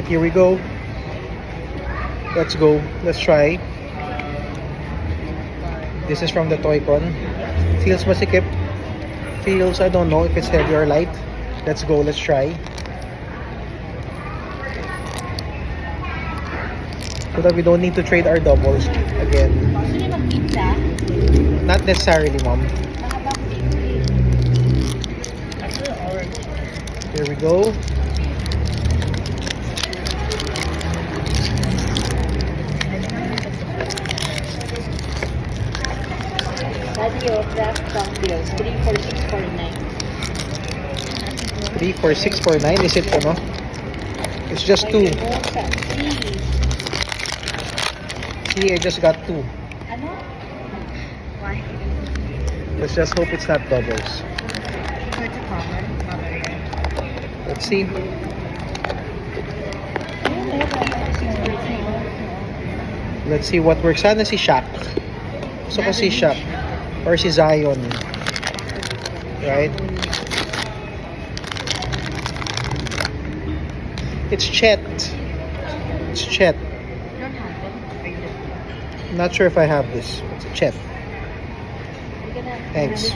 Alright, here we go. Let's go. Let's try. This is from the Toy-Con. Feels masikip. Feels, I don't know if it's heavy or light. Let's go. Let's try. So that we don't need to trade our doubles again. Gusto niyo mag-pizza? Not necessarily, mom. Here we go. Radio Craft Cocktails, 34649. 34649. Is it ano? It's just two. See, I just got two. Ano? Why? Let's just hope it's not doubles. So it's a common. Let's see. Let's see what works. Sana si Shaq. Gusto ko si Shaq. Or si Zion. Right? It's Chet. It's Chet. You don't have it? Or you don't? Not sure if I have this. It's Chet. You're gonna- Thanks.